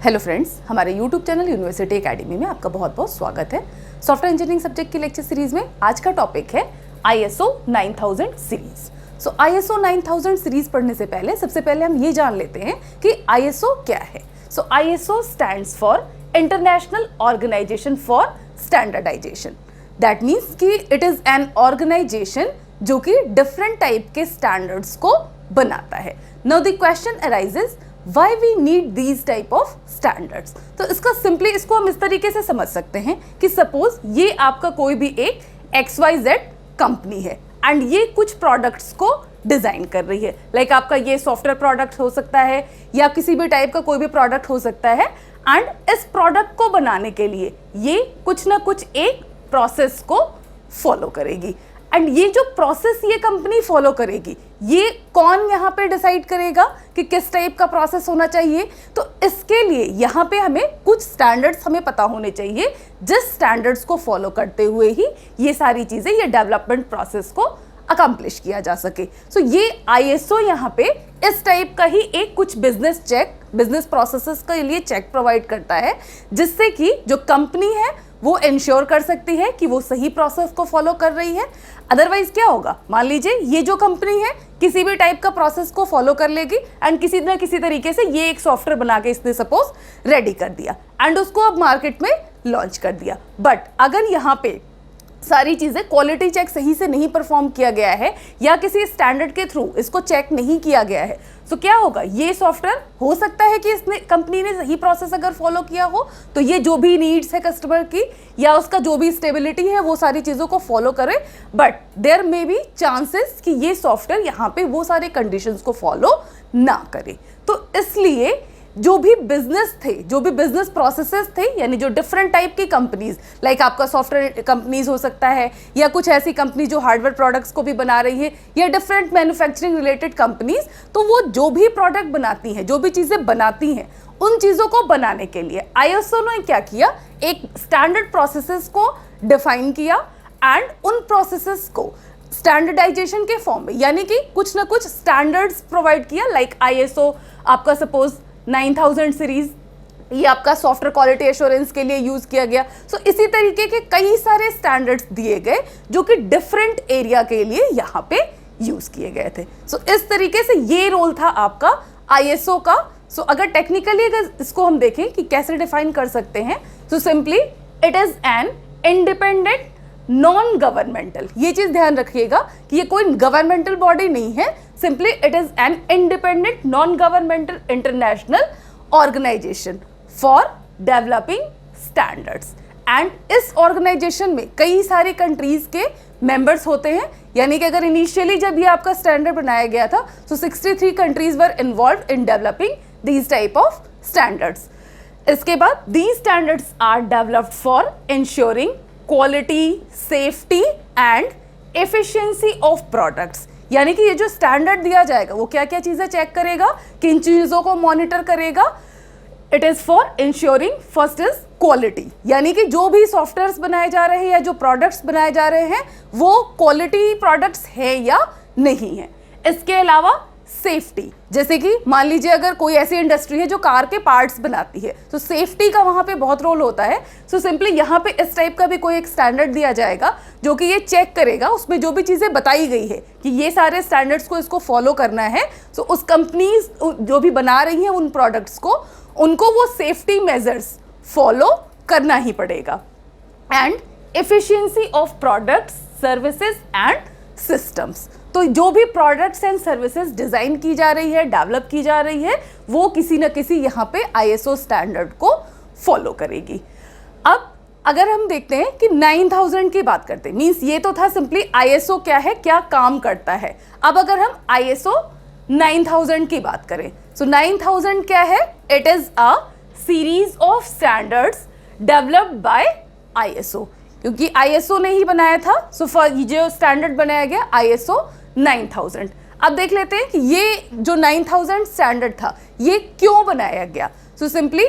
Hello friends, हमारे YouTube channel university academy में आपका बहुत बहुत स्वागत है। सॉफ्टवेयर इंजीनियरिंग सब्जेक्ट की लेक्चर सीरीज में आज का टॉपिक है ISO 9000 सीरीज। सो ISO 9000 सीरीज पढ़ने से पहले सबसे पहले हम ये जान लेते हैं कि ISO क्या है। So ISO stands for international organization for standardization. That means कि इट इज एन ऑर्गेनाइजेशन जो कि डिफरेंट टाइप के स्टैंडर्ड्स को बनाता है। Now the question arises, why we need these type of standards? तो इसका सिंपली इसको हम इस तरीके से समझ सकते हैं कि सपोज ये आपका कोई भी एक XYZ कंपनी है एंड ये कुछ प्रोडक्ट्स को डिजाइन कर रही है। लाइक आपका ये सॉफ्टवेयर प्रोडक्ट हो सकता है या किसी भी टाइप का कोई भी प्रोडक्ट हो सकता है एंड इस प्रोडक्ट को बनाने के लिए ये कुछ ना कुछ एक प्रोसेस को फॉलो करेगी एंड ये जो प्रोसेस ये कंपनी फॉलो करेगी ये कौन यहाँ पे डिसाइड करेगा कि किस टाइप का प्रोसेस होना चाहिए। तो इसके लिए यहाँ पे हमें कुछ स्टैंडर्ड्स हमें पता होने चाहिए जिस स्टैंडर्ड्स को फॉलो करते हुए ही ये सारी चीज़ें ये डेवलपमेंट प्रोसेस को अकम्प्लिश किया जा सके। सो ये ISO यहाँ पे इस टाइप का ही एक कुछ बिजनेस प्रोसेसेस के लिए चेक प्रोवाइड करता है जिससे कि जो कंपनी है वो इंश्योर कर सकती है कि वो सही प्रोसेस को फॉलो कर रही है। अदरवाइज क्या होगा, मान लीजिए ये जो कंपनी है किसी भी टाइप का प्रोसेस को फॉलो कर लेगी एंड किसी ना किसी तरीके से ये एक सॉफ्टवेयर बना के इसने सपोज रेडी कर दिया एंड उसको अब मार्केट में लॉन्च कर दिया। बट अगर यहाँ पे सारी चीज़ें क्वालिटी चेक सही से नहीं परफॉर्म किया गया है या किसी स्टैंडर्ड के थ्रू इसको चेक नहीं किया गया है तो क्या होगा, ये सॉफ्टवेयर हो सकता है कि इसने कंपनी ने सही प्रोसेस अगर फॉलो किया हो तो ये जो भी नीड्स है कस्टमर की या उसका जो भी स्टेबिलिटी है वो सारी चीज़ों को फॉलो करे, but there may be chances कि ये सॉफ्टवेयर यहाँ पे वो सारे कंडीशंस को फॉलो ना करे। तो इसलिए जो भी बिजनेस प्रोसेसेस थे यानी जो डिफरेंट टाइप की कंपनीज लाइक आपका सॉफ्टवेयर कंपनीज हो सकता है या कुछ ऐसी कंपनी जो हार्डवेयर प्रोडक्ट्स को भी बना रही है या डिफरेंट मैन्युफैक्चरिंग रिलेटेड कंपनीज, तो वो जो भी प्रोडक्ट बनाती हैं, जो भी चीज़ें बनाती हैं, उन चीज़ों को बनाने के लिए ISO ने क्या किया, एक स्टैंडर्ड प्रोसेसेस को डिफाइन किया एंड उन प्रोसेसेस को स्टैंडर्डाइजेशन के फॉर्म में यानी कि कुछ ना कुछ स्टैंडर्ड्स प्रोवाइड किया। लाइक ISO आपका सपोज 9000 सीरीज ये आपका सॉफ्टवेयर क्वालिटी एश्योरेंस के लिए यूज किया गया। सो इसी तरीके के कई सारे स्टैंडर्ड्स दिए गए जो कि डिफरेंट एरिया के लिए यहाँ पे यूज किए गए थे। सो इस तरीके से ये रोल था आपका ISO का। सो अगर टेक्निकली अगर इसको हम देखें कि कैसे डिफाइन कर सकते हैं, so simply it is an independent non governmental, ये चीज ध्यान रखिएगा कि ये कोई गवर्नमेंटल बॉडी नहीं है, simply it is an independent non governmental international organization for developing standards. And इस ऑर्गेनाइजेशन में कई सारी कंट्रीज के मेंबर्स होते हैं, यानी कि अगर इनिशियली जब ये आपका स्टैंडर्ड बनाया गया था तो 63 countries were involve in developing these type of standards. इसके बाद these standards are developed for ensuring quality, safety and efficiency of products. यानी कि ये जो स्टैंडर्ड दिया जाएगा वो क्या क्या चीज़ें चेक करेगा, किन चीज़ों को मॉनिटर करेगा। It is for ensuring, first is quality, यानी कि जो भी सॉफ्टवेयर्स बनाए जा रहे हैं या जो प्रोडक्ट्स बनाए जा रहे हैं वो क्वालिटी प्रोडक्ट्स है या नहीं है। इसके अलावा सेफ्टी, जैसे कि मान लीजिए अगर कोई ऐसी इंडस्ट्री है जो कार के पार्ट्स बनाती है तो सेफ्टी का वहाँ पे बहुत रोल होता है। सो सिंपली यहाँ पे इस टाइप का भी कोई एक स्टैंडर्ड दिया जाएगा जो कि ये चेक करेगा उसमें जो भी चीज़ें बताई गई है कि ये सारे स्टैंडर्ड्स को इसको फॉलो करना है। सो उस कंपनीज जो भी बना रही हैं उन प्रोडक्ट्स को, उनको वो सेफ्टी मेजर्स फॉलो करना ही पड़ेगा। And efficiency of products, services and systems, तो जो भी प्रोडक्ट्स एंड सर्विसेज डिज़ाइन की जा रही है, डेवलप की जा रही है, वो किसी न किसी यहाँ पे ISO स्टैंडर्ड को फॉलो करेगी। अब अगर हम देखते हैं कि 9000 की बात करते हैं, मीन्स ये तो था सिंपली ISO क्या है, क्या काम करता है। अब अगर हम ISO 9000 की बात करें, सो 9000 क्या है, it is a series of standards developed by ISO, क्योंकि ISO ने ही बनाया था। सो जो स्टैंडर्ड बनाया गया ISO 9000। अब देख लेते हैं कि ये जो 9000 स्टैंडर्ड था ये क्यों बनाया गया। So simply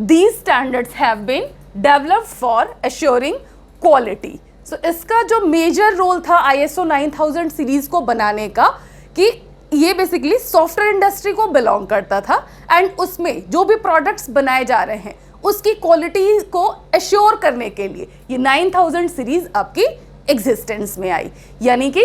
these standards have been developed for assuring quality. So इसका जो मेजर रोल था ISO 9000 सीरीज को बनाने का कि ये बेसिकली सॉफ्टवेयर इंडस्ट्री को बिलोंग करता था एंड उसमें जो भी प्रोडक्ट्स बनाए जा रहे हैं उसकी क्वालिटी को एश्योर करने के लिए ये 9000 सीरीज आपकी एग्जिस्टेंस में आई। यानी कि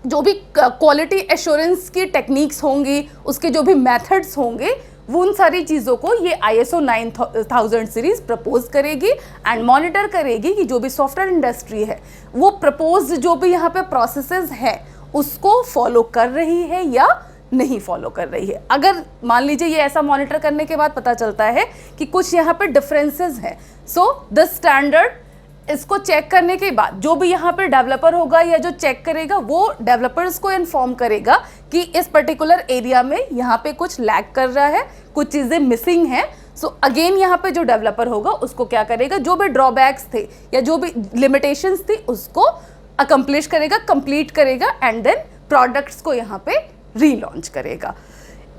जो भी क्वालिटी एश्योरेंस की टेक्निक्स होंगी, उसके जो भी मेथड्स होंगे, वो उन सारी चीज़ों को ये ISO 9000 सीरीज प्रपोज करेगी एंड मॉनिटर करेगी कि जो भी सॉफ्टवेयर इंडस्ट्री है वो प्रपोज जो भी यहाँ पे प्रोसेसेस है उसको फॉलो कर रही है या नहीं फॉलो कर रही है। अगर मान लीजिए ये ऐसा मॉनिटर करने के बाद पता चलता है कि कुछ यहाँ पे डिफरेंसेस हैं, सो द स्टैंडर्ड इसको चेक करने के बाद जो भी यहाँ पे डेवलपर होगा या जो चेक करेगा वो डेवलपर्स को इन्फॉर्म करेगा कि इस पर्टिकुलर एरिया में यहाँ पे कुछ लैग कर रहा है, कुछ चीज़ें मिसिंग हैं। सो अगेन यहाँ पे जो डेवलपर होगा उसको क्या करेगा, जो भी ड्रॉबैक्स थे या जो भी लिमिटेशंस थी उसको अकम्प्लिश करेगा, कंप्लीट करेगा एंड देन प्रोडक्ट्स को यहाँ पे रीलॉन्च करेगा।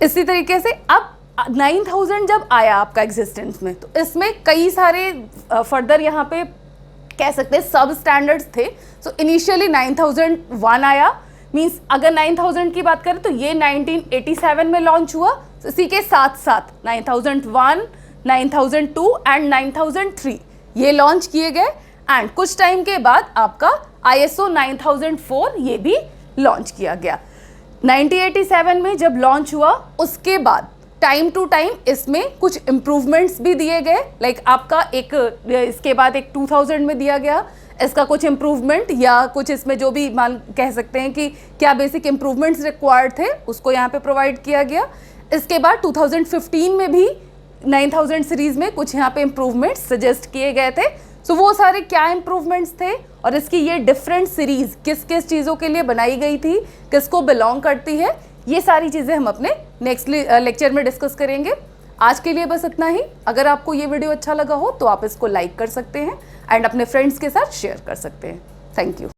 इसी तरीके से अब 9000 जब आया आपका एग्जिस्टेंस में तो इसमें कई सारे फर्दर यहाँ पे कह सकते हैं सब स्टैंडर्ड्स थे। सो इनिशियली 9001 आया, मींस अगर 9000 की बात करें तो ये 1987 में लॉन्च हुआ। so इसी के साथ साथ 9001, 9002 एंड 9003 ये लॉन्च किए गए एंड कुछ टाइम के बाद आपका ISO 9004 ये भी लॉन्च किया गया। 1987 में जब लॉन्च हुआ उसके बाद टाइम टू टाइम इसमें कुछ इम्प्रूवमेंट्स भी दिए गए। लाइक आपका एक इसके बाद एक 2000 में दिया गया इसका कुछ इम्प्रूवमेंट या कुछ इसमें जो भी मान कह सकते हैं कि क्या बेसिक इम्प्रूवमेंट्स रिक्वायर्ड थे उसको यहाँ पे प्रोवाइड किया गया। इसके बाद 2015 में भी 9000 सीरीज़ में कुछ यहाँ पे इम्प्रूवमेंट्स सजेस्ट किए गए थे। सो वो सारे क्या इम्प्रूवमेंट्स थे और इसकी ये डिफरेंट सीरीज़ किस किस चीज़ों के लिए बनाई गई थी, किसको बिलोंग करती है, ये सारी चीज़ें हम अपने नेक्स्ट लेक्चर में डिस्कस करेंगे। आज के लिए बस इतना ही। अगर आपको ये वीडियो अच्छा लगा हो तो आप इसको लाइक कर सकते हैं एंड अपने फ्रेंड्स के साथ शेयर कर सकते हैं। Thank you.